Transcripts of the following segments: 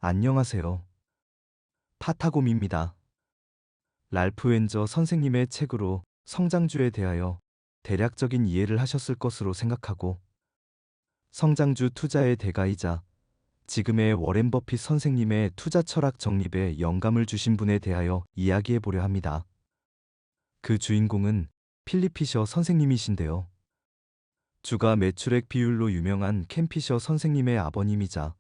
안녕하세요. 파타곰입니다. 랄프 웬저 선생님의 책으로 성장주에 대하여 대략적인 이해를 하셨을 것으로 생각하고, 성장주 투자의 대가이자 지금의 워렌 버핏 선생님의 투자 철학 정립에 영감을 주신 분에 대하여 이야기해 보려 합니다. 그 주인공은 필립 피셔 선생님이신데요. 주가 매출액 비율로 유명한 켄 피셔 선생님의 아버님이자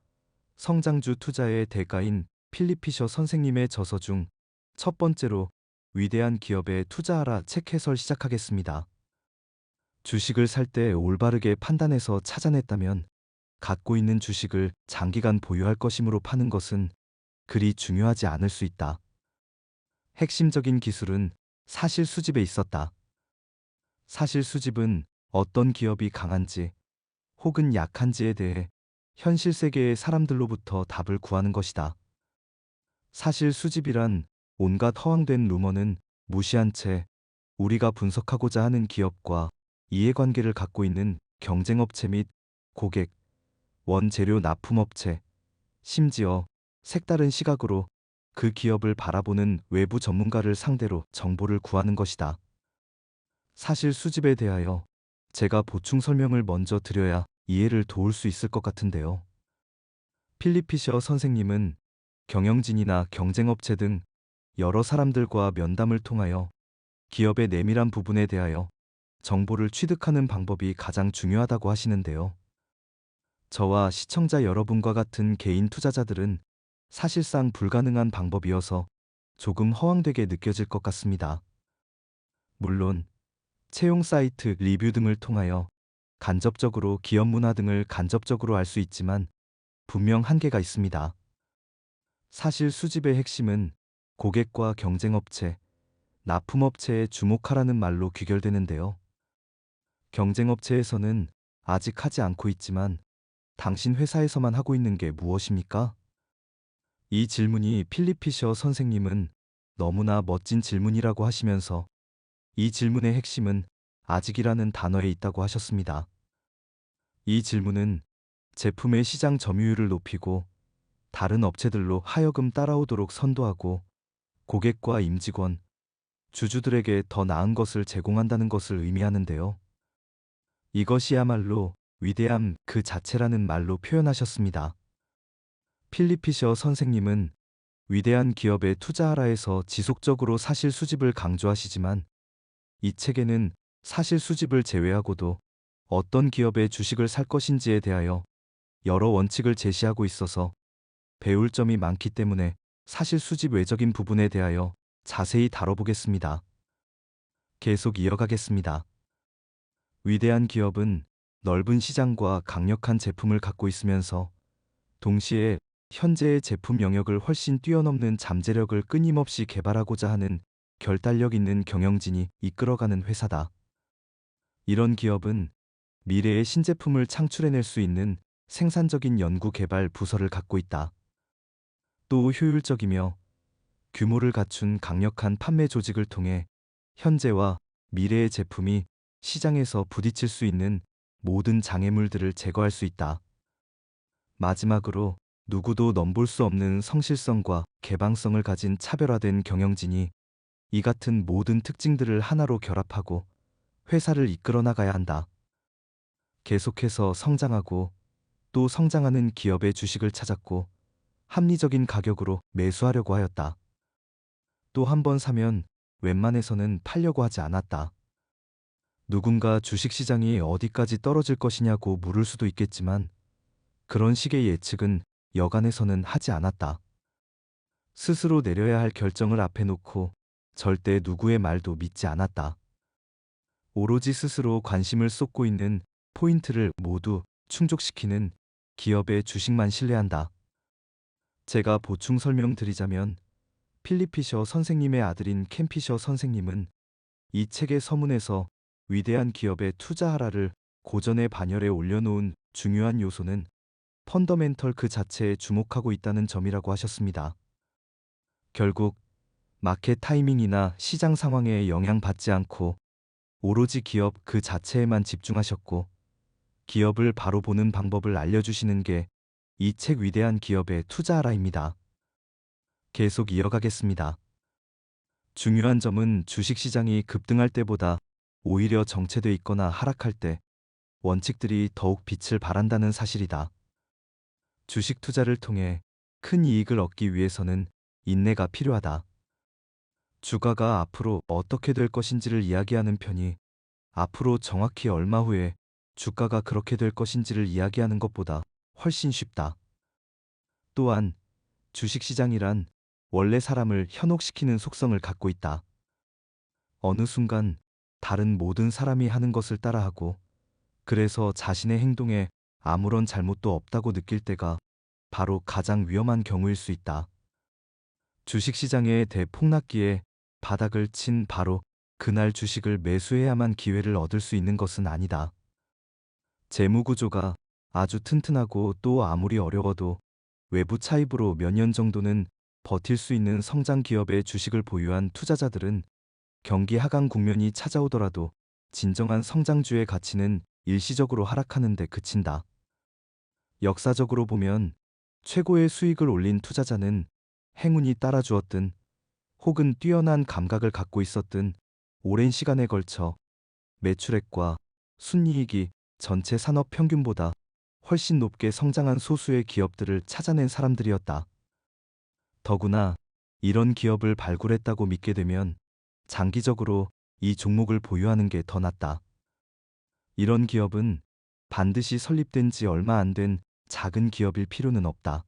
성장주 투자의 대가인 필립 피셔 선생님의 저서 중 첫 번째로 위대한 기업에 투자하라 책 해설 시작하겠습니다. 주식을 살 때 올바르게 판단해서 찾아냈다면 갖고 있는 주식을 장기간 보유할 것이므로 파는 것은 그리 중요하지 않을 수 있다. 핵심적인 기술은 사실 수집에 있었다. 사실 수집은 어떤 기업이 강한지 혹은 약한지에 대해 현실 세계의 사람들로부터 답을 구하는 것이다. 사실 수집이란 온갖 허황된 루머는 무시한 채 우리가 분석하고자 하는 기업과 이해관계를 갖고 있는 경쟁업체 및 고객, 원재료 납품업체, 심지어 색다른 시각으로 그 기업을 바라보는 외부 전문가를 상대로 정보를 구하는 것이다. 사실 수집에 대하여 제가 보충 설명을 먼저 드려야 이해를 도울 수 있을 것 같은데요. 필립 피셔 선생님은 경영진이나 경쟁업체 등 여러 사람들과 면담을 통하여 기업의 내밀한 부분에 대하여 정보를 취득하는 방법이 가장 중요하다고 하시는데요. 저와 시청자 여러분과 같은 개인 투자자들은 사실상 불가능한 방법이어서 조금 허황되게 느껴질 것 같습니다. 물론 채용 사이트, 리뷰 등을 통하여 간접적으로 기업 문화 등을 간접적으로 알 수 있지만 분명 한계가 있습니다. 사실 수집의 핵심은 고객과 경쟁업체, 납품업체에 주목하라는 말로 귀결되는데요. 경쟁업체에서는 아직 하지 않고 있지만 당신 회사에서만 하고 있는 게 무엇입니까? 이 질문이 필립 피셔 선생님은 너무나 멋진 질문이라고 하시면서 이 질문의 핵심은 아직이라는 단어에 있다고 하셨습니다. 이 질문은 제품의 시장 점유율을 높이고 다른 업체들로 하여금 따라오도록 선도하고 고객과 임직원, 주주들에게 더 나은 것을 제공한다는 것을 의미하는데요. 이것이야말로 위대함 그 자체라는 말로 표현하셨습니다. 필립 피셔 선생님은 위대한 기업에 투자하라에서 지속적으로 사실 수집을 강조하시지만 이 책에는 사실 수집을 제외하고도 어떤 기업의 주식을 살 것인지에 대하여 여러 원칙을 제시하고 있어서 배울 점이 많기 때문에 사실 수집 외적인 부분에 대하여 자세히 다뤄보겠습니다. 계속 이어가겠습니다. 위대한 기업은 넓은 시장과 강력한 제품을 갖고 있으면서 동시에 현재의 제품 영역을 훨씬 뛰어넘는 잠재력을 끊임없이 개발하고자 하는 결단력 있는 경영진이 이끌어가는 회사다. 이런 기업은 미래의 신제품을 창출해낼 수 있는 생산적인 연구개발 부서를 갖고 있다. 또 효율적이며 규모를 갖춘 강력한 판매 조직을 통해 현재와 미래의 제품이 시장에서 부딪힐 수 있는 모든 장애물들을 제거할 수 있다. 마지막으로 누구도 넘볼 수 없는 성실성과 개방성을 가진 차별화된 경영진이 이 같은 모든 특징들을 하나로 결합하고 회사를 이끌어 나가야 한다. 계속해서 성장하고 또 성장하는 기업의 주식을 찾았고 합리적인 가격으로 매수하려고 하였다. 또 한 번 사면 웬만해서는 팔려고 하지 않았다. 누군가 주식시장이 어디까지 떨어질 것이냐고 물을 수도 있겠지만 그런 식의 예측은 여간해서는 하지 않았다. 스스로 내려야 할 결정을 앞에 놓고 절대 누구의 말도 믿지 않았다. 오로지 스스로 관심을 쏟고 있는 포인트를 모두 충족시키는 기업의 주식만 신뢰한다. 제가 보충 설명드리자면 필립 피셔 선생님의 아들인 켄 피셔 선생님은 이 책의 서문에서 위대한 기업에 투자하라를 고전의 반열에 올려놓은 중요한 요소는 펀더멘털 그 자체에 주목하고 있다는 점이라고 하셨습니다. 결국 마켓 타이밍이나 시장 상황에 영향받지 않고 오로지 기업 그 자체에만 집중하셨고 기업을 바로 보는 방법을 알려주시는 게 이 책 위대한 기업에 투자하라입니다. 계속 이어가겠습니다. 중요한 점은 주식시장이 급등할 때보다 오히려 정체돼 있거나 하락할 때 원칙들이 더욱 빛을 발한다는 사실이다. 주식 투자를 통해 큰 이익을 얻기 위해서는 인내가 필요하다. 주가가 앞으로 어떻게 될 것인지를 이야기하는 편이 앞으로 정확히 얼마 후에 주가가 그렇게 될 것인지를 이야기하는 것보다 훨씬 쉽다. 또한 주식시장이란 원래 사람을 현혹시키는 속성을 갖고 있다. 어느 순간 다른 모든 사람이 하는 것을 따라하고 그래서 자신의 행동에 아무런 잘못도 없다고 느낄 때가 바로 가장 위험한 경우일 수 있다. 주식시장의 대폭락기에 바닥을 친 바로 그날 주식을 매수해야만 기회를 얻을 수 있는 것은 아니다. 재무구조가 아주 튼튼하고 또 아무리 어려워도 외부 차입으로 몇 년 정도는 버틸 수 있는 성장 기업의 주식을 보유한 투자자들은 경기 하강 국면이 찾아오더라도 진정한 성장주의 가치는 일시적으로 하락하는 데 그친다. 역사적으로 보면 최고의 수익을 올린 투자자는 행운이 따라주었든 혹은 뛰어난 감각을 갖고 있었든 오랜 시간에 걸쳐 매출액과 순이익이 전체 산업 평균보다 훨씬 높게 성장한 소수의 기업들을 찾아낸 사람들이었다. 더구나 이런 기업을 발굴했다고 믿게 되면 장기적으로 이 종목을 보유하는 게 더 낫다. 이런 기업은 반드시 설립된 지 얼마 안 된 작은 기업일 필요는 없다.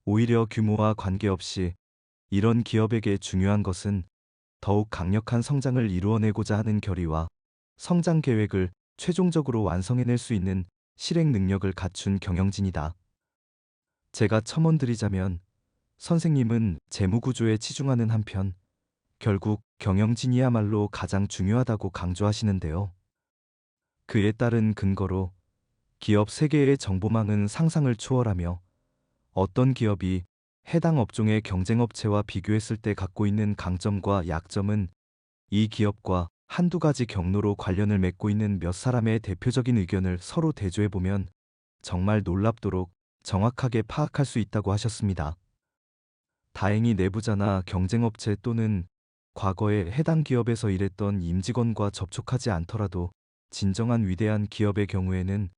오히려 규모와 관계없이 이런 기업에게 중요한 것은 더욱 강력한 성장을 이루어내고자 하는 결의와 성장 계획을 최종적으로 완성해낼 수 있는 실행 능력을 갖춘 경영진이다. 제가 첨언드리자면 선생님은 재무구조에 치중하는 한편 결국 경영진이야말로 가장 중요하다고 강조하시는데요. 그에 따른 근거로 기업 세계의 정보망은 상상을 초월하며 어떤 기업이 해당 업종의 경쟁업체와 비교했을 때 갖고 있는 강점과 약점은 이 기업과 한두 가지 경로로 관련을 맺고 있는 몇 사람의 대표적인 의견을 서로 대조해보면 정말 놀랍도록 정확하게 파악할 수 있다고 하셨습니다. 다행히 내부자나 경쟁업체 또는 과거에 해당 기업에서 일했던 임직원과 접촉하지 않더라도 진정한 위대한 기업의 경우에는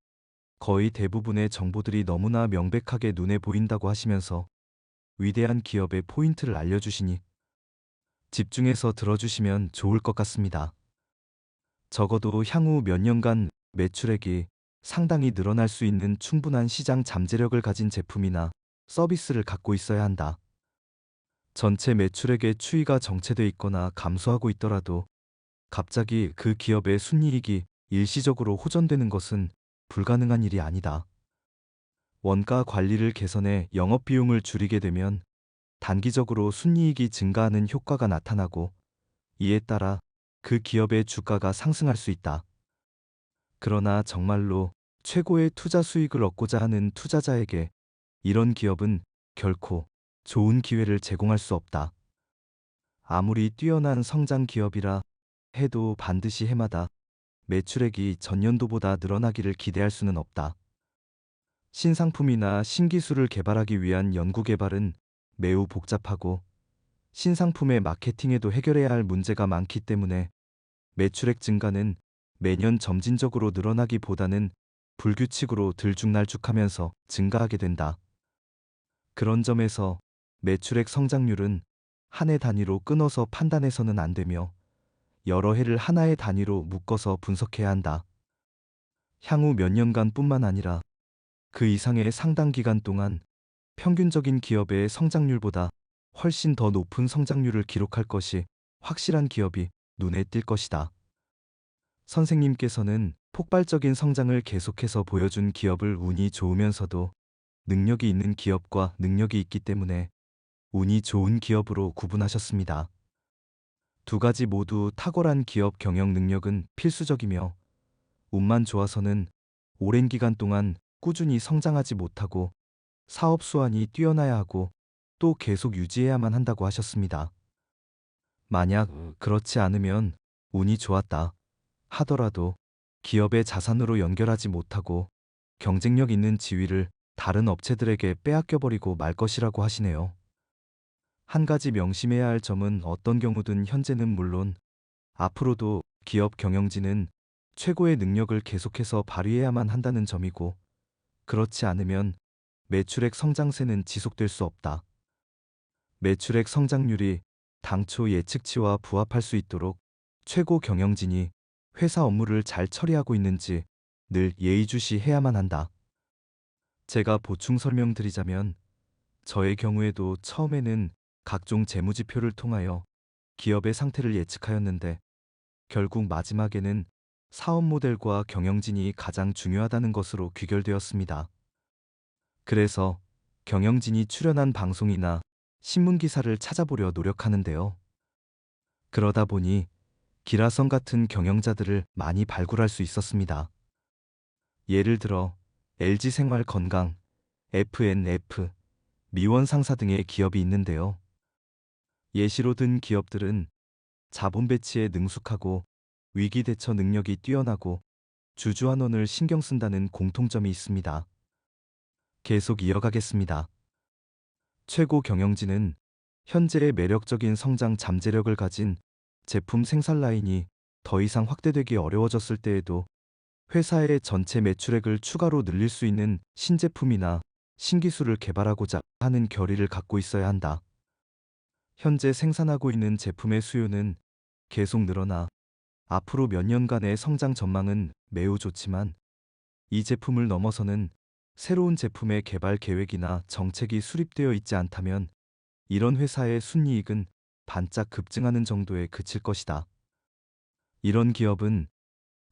거의 대부분의 정보들이 너무나 명백하게 눈에 보인다고 하시면서 위대한 기업의 포인트를 알려주시니 집중해서 들어주시면 좋을 것 같습니다. 적어도 향후 몇 년간 매출액이 상당히 늘어날 수 있는 충분한 시장 잠재력을 가진 제품이나 서비스를 갖고 있어야 한다. 전체 매출액의 추이가 정체돼 있거나 감소하고 있더라도 갑자기 그 기업의 순이익이 일시적으로 호전되는 것은 불가능한 일이 아니다. 원가 관리를 개선해 영업비용을 줄이게 되면 단기적으로 순이익이 증가하는 효과가 나타나고 이에 따라 그 기업의 주가가 상승할 수 있다. 그러나 정말로 최고의 투자 수익을 얻고자 하는 투자자에게 이런 기업은 결코 좋은 기회를 제공할 수 없다. 아무리 뛰어난 성장 기업이라 해도 반드시 해마다 매출액이 전년도보다 늘어나기를 기대할 수는 없다. 신상품이나 신기술을 개발하기 위한 연구개발은 매우 복잡하고 신상품의 마케팅에도 해결해야 할 문제가 많기 때문에 매출액 증가는 매년 점진적으로 늘어나기보다는 불규칙으로 들쭉날쭉하면서 증가하게 된다. 그런 점에서 매출액 성장률은 한 해 단위로 끊어서 판단해서는 안 되며 여러 해를 하나의 단위로 묶어서 분석해야 한다. 향후 몇 년간 뿐만 아니라 그 이상의 상당 기간 동안 평균적인 기업의 성장률보다 훨씬 더 높은 성장률을 기록할 것이 확실한 기업이 눈에 띌 것이다. 선생님께서는 폭발적인 성장을 계속해서 보여준 기업을 운이 좋으면서도 능력이 있는 기업과 능력이 있기 때문에 운이 좋은 기업으로 구분하셨습니다. 두 가지 모두 탁월한 기업 경영 능력은 필수적이며 운만 좋아서는 오랜 기간 동안 꾸준히 성장하지 못하고 사업 수완이 뛰어나야 하고 또 계속 유지해야만 한다고 하셨습니다. 만약 그렇지 않으면 운이 좋았다 하더라도 기업의 자산으로 연결하지 못하고 경쟁력 있는 지위를 다른 업체들에게 빼앗겨버리고 말 것이라고 하시네요. 한 가지 명심해야 할 점은 어떤 경우든 현재는 물론 앞으로도 기업 경영진은 최고의 능력을 계속해서 발휘해야만 한다는 점이고, 그렇지 않으면 매출액 성장세는 지속될 수 없다. 매출액 성장률이 당초 예측치와 부합할 수 있도록 최고 경영진이 회사 업무를 잘 처리하고 있는지 늘 예의주시해야만 한다. 제가 보충 설명드리자면, 저의 경우에도 처음에는 각종 재무지표를 통하여 기업의 상태를 예측하였는데, 결국 마지막에는 사업 모델과 경영진이 가장 중요하다는 것으로 귀결되었습니다. 그래서 경영진이 출연한 방송이나 신문 기사를 찾아보려 노력하는데요. 그러다 보니 기라성 같은 경영자들을 많이 발굴할 수 있었습니다. 예를 들어 LG생활건강, FNF, 미원상사 등의 기업이 있는데요. 예시로 든 기업들은 자본 배치에 능숙하고 위기 대처 능력이 뛰어나고 주주환원을 신경 쓴다는 공통점이 있습니다. 계속 이어가겠습니다. 최고 경영진은 현재의 매력적인 성장 잠재력을 가진 제품 생산 라인이 더 이상 확대되기 어려워졌을 때에도 회사의 전체 매출액을 추가로 늘릴 수 있는 신제품이나 신기술을 개발하고자 하는 결의를 갖고 있어야 한다. 현재 생산하고 있는 제품의 수요는 계속 늘어나 앞으로 몇 년간의 성장 전망은 매우 좋지만, 이 제품을 넘어서는 새로운 제품의 개발 계획이나 정책이 수립되어 있지 않다면 이런 회사의 순이익은 반짝 급증하는 정도에 그칠 것이다. 이런 기업은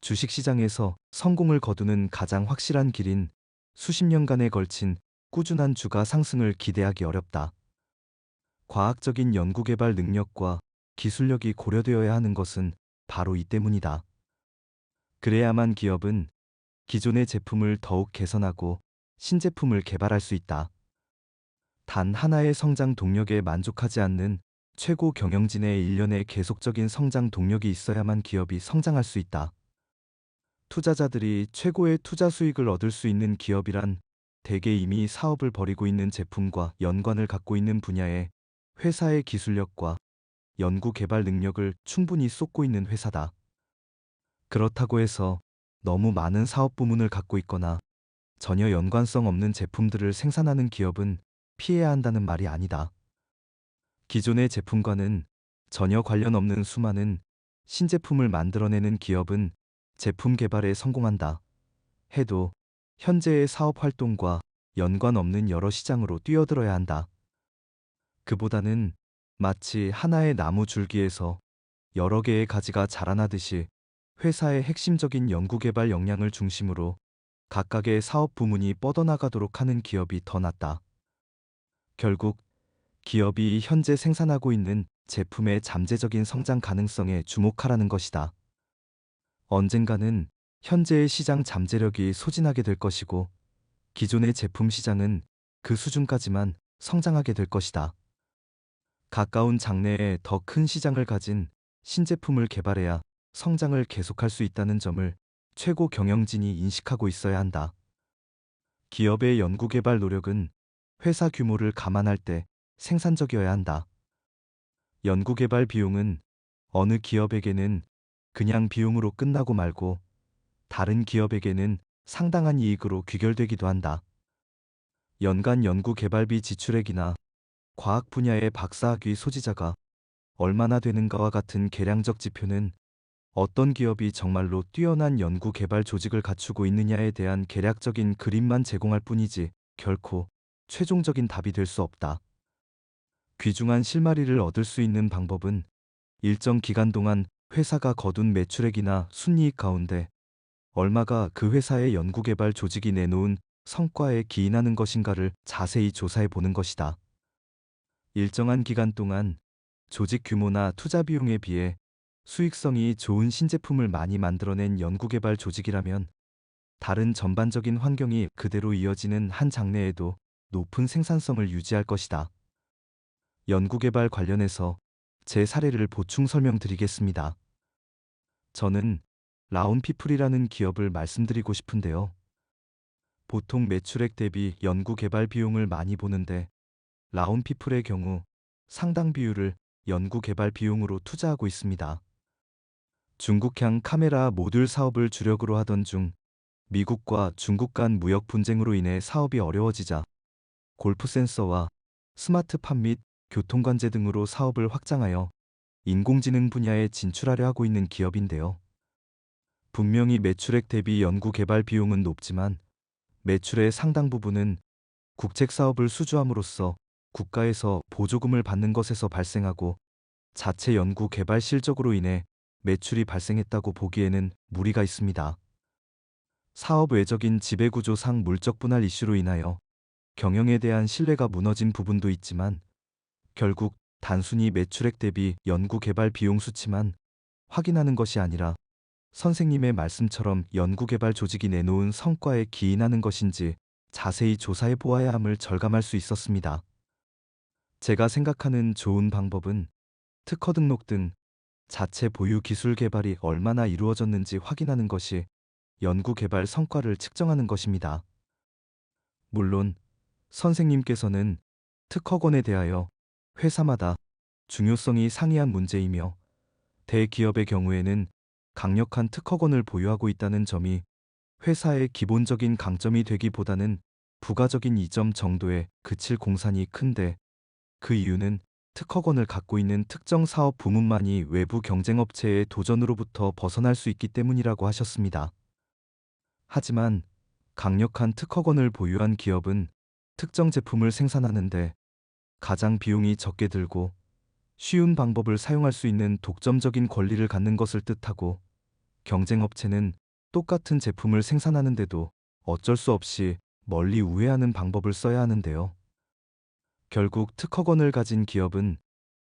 주식시장에서 성공을 거두는 가장 확실한 길인 수십 년간에 걸친 꾸준한 주가 상승을 기대하기 어렵다. 과학적인 연구개발 능력과 기술력이 고려되어야 하는 것은 바로 이 때문이다. 그래야만 기업은 기존의 제품을 더욱 개선하고 신제품을 개발할 수 있다. 단 하나의 성장 동력에 만족하지 않는 최고 경영진의 일련의 계속적인 성장 동력이 있어야만 기업이 성장할 수 있다. 투자자들이 최고의 투자 수익을 얻을 수 있는 기업이란 대개 이미 사업을 벌이고 있는 제품과 연관을 갖고 있는 분야에 회사의 기술력과 연구 개발 능력을 충분히 쏟고 있는 회사다. 그렇다고 해서 너무 많은 사업 부문을 갖고 있거나 전혀 연관성 없는 제품들을 생산하는 기업은 피해야 한다는 말이 아니다. 기존의 제품과는 전혀 관련 없는 수많은 신제품을 만들어내는 기업은 제품 개발에 성공한다 해도 현재의 사업 활동과 연관 없는 여러 시장으로 뛰어들어야 한다. 그보다는 마치 하나의 나무 줄기에서 여러 개의 가지가 자라나듯이 회사의 핵심적인 연구개발 역량을 중심으로 각각의 사업 부문이 뻗어나가도록 하는 기업이 더 낫다. 결국 기업이 현재 생산하고 있는 제품의 잠재적인 성장 가능성에 주목하라는 것이다. 언젠가는 현재의 시장 잠재력이 소진하게 될 것이고, 기존의 제품 시장은 그 수준까지만 성장하게 될 것이다. 가까운 장래에 더 큰 시장을 가진 신제품을 개발해야 성장을 계속할 수 있다는 점을 최고 경영진이 인식하고 있어야 한다. 기업의 연구개발 노력은 회사 규모를 감안할 때 생산적이어야 한다. 연구개발 비용은 어느 기업에게는 그냥 비용으로 끝나고 말고 다른 기업에게는 상당한 이익으로 귀결되기도 한다. 연간 연구개발비 지출액이나 과학 분야의 박사학위 소지자가 얼마나 되는가와 같은 계량적 지표는 어떤 기업이 정말로 뛰어난 연구개발 조직을 갖추고 있느냐에 대한 개략적인 그림만 제공할 뿐이지 결코 최종적인 답이 될 수 없다. 귀중한 실마리를 얻을 수 있는 방법은 일정 기간 동안 회사가 거둔 매출액이나 순이익 가운데 얼마가 그 회사의 연구개발 조직이 내놓은 성과에 기인하는 것인가를 자세히 조사해 보는 것이다. 일정한 기간 동안 조직 규모나 투자 비용에 비해 수익성이 좋은 신제품을 많이 만들어낸 연구개발 조직이라면 다른 전반적인 환경이 그대로 이어지는 한 장래에도 높은 생산성을 유지할 것이다. 연구개발 관련해서 제 사례를 보충 설명드리겠습니다. 저는 라온피플이라는 기업을 말씀드리고 싶은데요. 보통 매출액 대비 연구개발 비용을 많이 보는데 라온피플의 경우 상당 비율을 연구개발 비용으로 투자하고 있습니다. 중국향 카메라 모듈 사업을 주력으로 하던 중 미국과 중국 간 무역 분쟁으로 인해 사업이 어려워지자 골프 센서와 스마트팜 및 교통관제 등으로 사업을 확장하여 인공지능 분야에 진출하려 하고 있는 기업인데요. 분명히 매출액 대비 연구개발 비용은 높지만 매출의 상당 부분은 국책 사업을 수주함으로써 국가에서 보조금을 받는 것에서 발생하고 자체 연구개발 실적으로 인해 매출이 발생했다고 보기에는 무리가 있습니다. 사업 외적인 지배구조상 물적 분할 이슈로 인하여 경영에 대한 신뢰가 무너진 부분도 있지만 결국 단순히 매출액 대비 연구개발 비용 수치만 확인하는 것이 아니라 선생님의 말씀처럼 연구개발 조직이 내놓은 성과에 기인하는 것인지 자세히 조사해 보아야 함을 절감할 수 있었습니다. 제가 생각하는 좋은 방법은 특허 등록 등 자체 보유 기술 개발이 얼마나 이루어졌는지 확인하는 것이 연구개발 성과를 측정하는 것입니다. 물론 선생님께서는 특허권에 대하여 회사마다 중요성이 상이한 문제이며 대기업의 경우에는 강력한 특허권을 보유하고 있다는 점이 회사의 기본적인 강점이 되기보다는 부가적인 이점 정도에 그칠 공산이 큰데 그 이유는 특허권을 갖고 있는 특정 사업 부문만이 외부 경쟁업체의 도전으로부터 벗어날 수 있기 때문이라고 하셨습니다. 하지만 강력한 특허권을 보유한 기업은 특정 제품을 생산하는데 가장 비용이 적게 들고 쉬운 방법을 사용할 수 있는 독점적인 권리를 갖는 것을 뜻하고 경쟁업체는 똑같은 제품을 생산하는데도 어쩔 수 없이 멀리 우회하는 방법을 써야 하는데요. 결국 특허권을 가진 기업은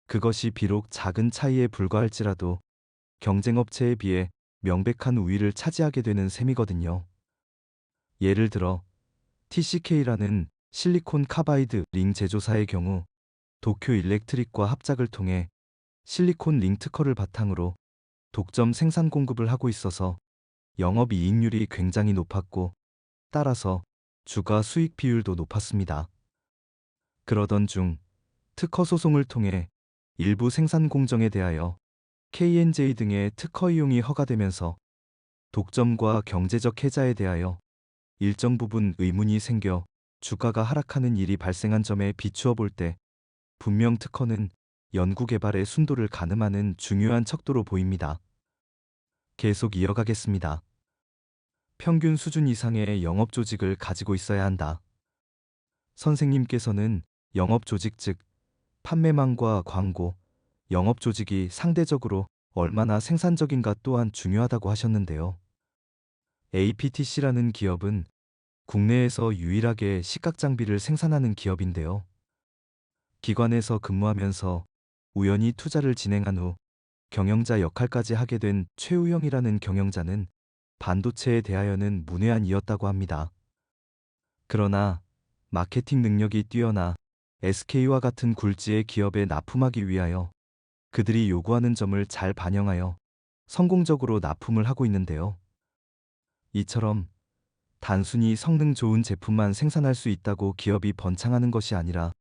그것이 비록 작은 차이에 불과할지라도 경쟁업체에 비해 명백한 우위를 차지하게 되는 셈이거든요. 예를 들어 TCK라는 실리콘 카바이드 링 제조사의 경우 도쿄 일렉트릭과 합작을 통해 실리콘 링 특허를 바탕으로 독점 생산 공급을 하고 있어서 영업이익률이 굉장히 높았고 따라서 주가 수익 비율도 높았습니다. 그러던 중 특허 소송을 통해 일부 생산 공정에 대하여 K&J 등의 특허 이용이 허가되면서 독점과 경제적 해자에 대하여 일정 부분 의문이 생겨 주가가 하락하는 일이 발생한 점에 비추어 볼 때 분명 특허는 연구개발의 순도를 가늠하는 중요한 척도로 보입니다. 계속 이어가겠습니다. 평균 수준 이상의 영업 조직을 가지고 있어야 한다. 선생님께서는 영업 조직 즉 판매망과 광고, 영업 조직이 상대적으로 얼마나 생산적인가 또한 중요하다고 하셨는데요. APTC라는 기업은 국내에서 유일하게 식각장비를 생산하는 기업인데요. 기관에서 근무하면서 우연히 투자를 진행한 후 경영자 역할까지 하게 된 최우영이라는 경영자는 반도체에 대하여는 문외한이었다고 합니다. 그러나 마케팅 능력이 뛰어나 SK와 같은 굴지의 기업에 납품하기 위하여 그들이 요구하는 점을 잘 반영하여 성공적으로 납품을 하고 있는데요. 이처럼 단순히 성능 좋은 제품만 생산할 수 있다고 기업이 번창하는 것이 아니라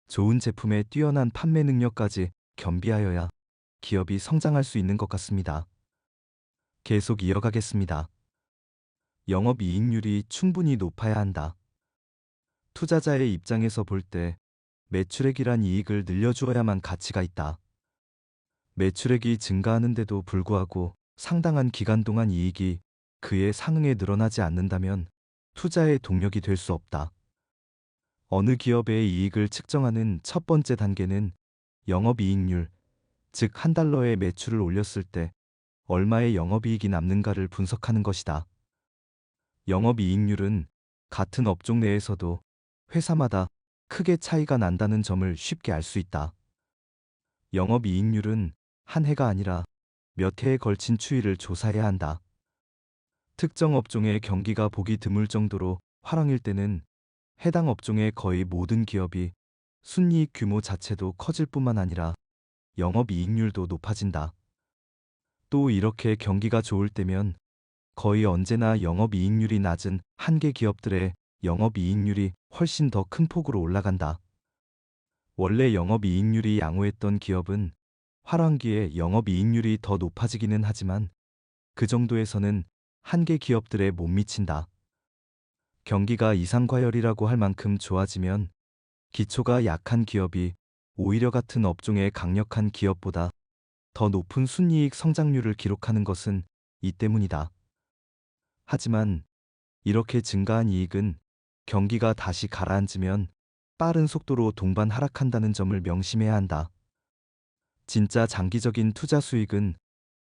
좋은 제품의 뛰어난 판매 능력까지 겸비하여야 기업이 성장할 수 있는 것 같습니다. 계속 이어가겠습니다. 영업이익률이 충분히 높아야 한다. 투자자의 입장에서 볼 때 매출액이란 이익을 늘려주어야만 가치가 있다. 매출액이 증가하는데도 불구하고 상당한 기간 동안 이익이 그에 상응해 늘어나지 않는다면 투자의 동력이 될 수 없다. 어느 기업의 이익을 측정하는 첫 번째 단계는 영업이익률, 즉 한 달러의 매출을 올렸을 때 얼마의 영업이익이 남는가를 분석하는 것이다. 영업이익률은 같은 업종 내에서도 회사마다 크게 차이가 난다는 점을 쉽게 알 수 있다. 영업이익률은 한 해가 아니라 몇 해에 걸친 추이를 조사해야 한다. 특정 업종의 경기가 보기 드물 정도로 화랑일 때는 해당 업종의 거의 모든 기업이 순이익 규모 자체도 커질 뿐만 아니라 영업이익률도 높아진다. 또 이렇게 경기가 좋을 때면 거의 언제나 영업이익률이 낮은 한계 기업들의 영업이익률이 훨씬 더 큰 폭으로 올라간다. 원래 영업이익률이 양호했던 기업은 화랑기에 영업이익률이 더 높아지기는 하지만 그 정도에서는 한계 기업들에 못 미친다. 경기가 이상과열이라고 할 만큼 좋아지면 기초가 약한 기업이 오히려 같은 업종의 강력한 기업보다 더 높은 순이익 성장률을 기록하는 것은 이 때문이다. 하지만 이렇게 증가한 이익은 경기가 다시 가라앉으면 빠른 속도로 동반 하락한다는 점을 명심해야 한다. 진짜 장기적인 투자 수익은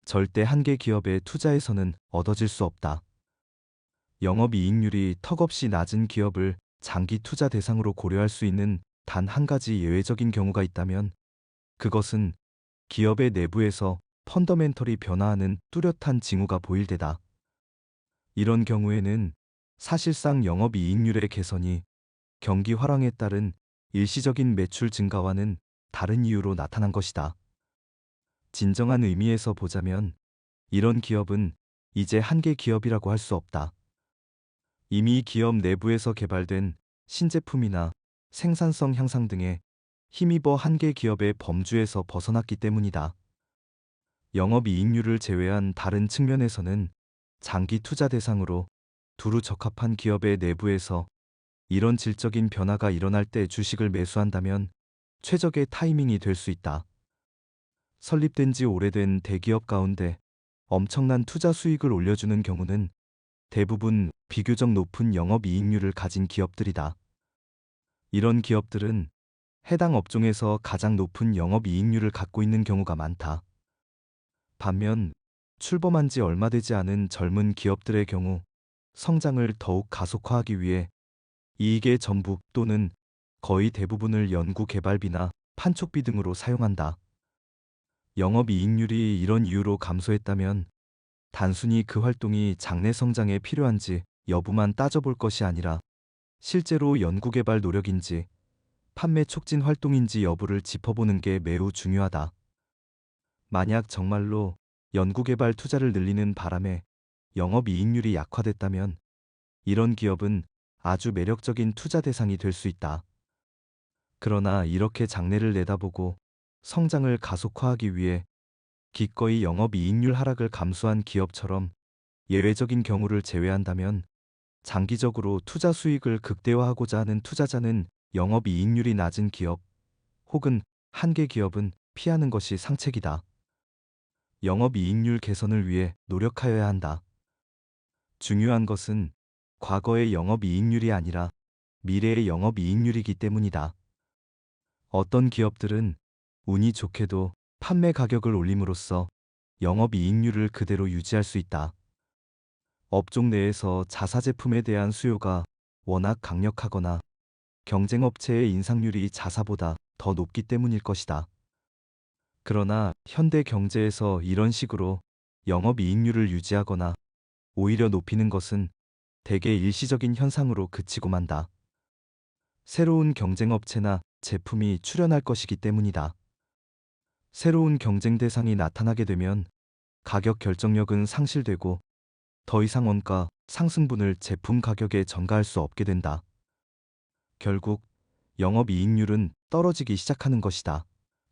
절대 한계 기업의 투자에서는 얻어질 수 없다. 영업이익률이 턱없이 낮은 기업을 장기 투자 대상으로 고려할 수 있는 단 한 가지 예외적인 경우가 있다면 그것은 기업의 내부에서 펀더멘털이 변화하는 뚜렷한 징후가 보일 때다. 이런 경우에는 사실상 영업이익률의 개선이 경기 활황에 따른 일시적인 매출 증가와는 다른 이유로 나타난 것이다. 진정한 의미에서 보자면 이런 기업은 이제 한계 기업이라고 할 수 없다. 이미 기업 내부에서 개발된 신제품이나 생산성 향상 등에 힘입어 한계 기업의 범주에서 벗어났기 때문이다. 영업이익률을 제외한 다른 측면에서는 장기 투자 대상으로 두루 적합한 기업의 내부에서 이런 질적인 변화가 일어날 때 주식을 매수한다면 최적의 타이밍이 될 수 있다. 설립된 지 오래된 대기업 가운데 엄청난 투자 수익을 올려주는 경우는 대부분 비교적 높은 영업이익률을 가진 기업들이다. 이런 기업들은 해당 업종에서 가장 높은 영업이익률을 갖고 있는 경우가 많다. 반면 출범한 지 얼마 되지 않은 젊은 기업들의 경우 성장을 더욱 가속화하기 위해 이익의 전부 또는 거의 대부분을 연구개발비나 판촉비 등으로 사용한다. 영업이익률이 이런 이유로 감소했다면 단순히 그 활동이 장래 성장에 필요한지 여부만 따져볼 것이 아니라 실제로 연구개발 노력인지 판매 촉진 활동인지 여부를 짚어보는 게 매우 중요하다. 만약 정말로 연구개발 투자를 늘리는 바람에 영업이익률이 약화됐다면 이런 기업은 아주 매력적인 투자 대상이 될 수 있다. 그러나 이렇게 장래를 내다보고 성장을 가속화하기 위해 기꺼이 영업이익률 하락을 감수한 기업처럼 예외적인 경우를 제외한다면 장기적으로 투자 수익을 극대화하고자 하는 투자자는 영업이익률이 낮은 기업 혹은 한계 기업은 피하는 것이 상책이다. 영업이익률 개선을 위해 노력하여야 한다. 중요한 것은 과거의 영업이익률이 아니라 미래의 영업이익률이기 때문이다. 어떤 기업들은 운이 좋게도 판매 가격을 올림으로써 영업이익률을 그대로 유지할 수 있다. 업종 내에서 자사 제품에 대한 수요가 워낙 강력하거나 경쟁업체의 인상률이 자사보다 더 높기 때문일 것이다. 그러나 현대 경제에서 이런 식으로 영업이익률을 유지하거나 오히려 높이는 것은 대개 일시적인 현상으로 그치고 만다. 새로운 경쟁업체나 제품이 출현할 것이기 때문이다. 새로운 경쟁 대상이 나타나게 되면 가격 결정력은 상실되고 더 이상 원가 상승분을 제품 가격에 전가할 수 없게 된다. 결국 영업이익률은 떨어지기 시작하는 것이다.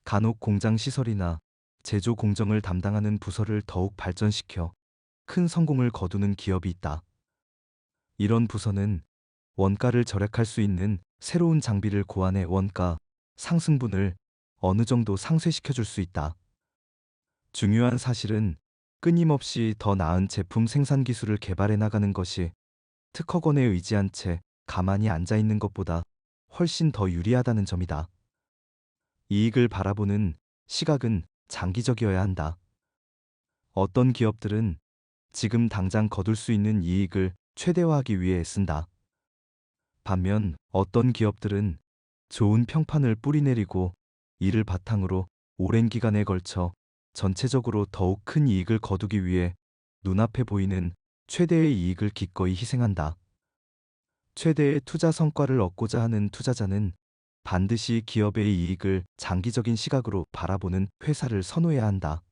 간혹 공장 시설이나 제조 공정을 담당하는 부서를 더욱 발전시켜 큰 성공을 거두는 기업이 있다. 이런 부서는 원가를 절약할 수 있는 새로운 장비를 고안해 원가 상승분을 어느 정도 상쇄시켜 줄 수 있다. 중요한 사실은 끊임없이 더 나은 제품 생산 기술을 개발해 나가는 것이 특허권에 의지한 채 가만히 앉아 있는 것보다 훨씬 더 유리하다는 점이다. 이익을 바라보는 시각은 장기적이어야 한다. 어떤 기업들은 지금 당장 거둘 수 있는 이익을 최대화하기 위해 애쓴다. 반면 어떤 기업들은 좋은 평판을 뿌리내리고 이를 바탕으로 오랜 기간에 걸쳐 전체적으로 더욱 큰 이익을 거두기 위해 눈앞에 보이는 최대의 이익을 기꺼이 희생한다. 최대의 투자 성과를 얻고자 하는 투자자는 반드시 기업의 이익을 장기적인 시각으로 바라보는 회사를 선호해야 한다.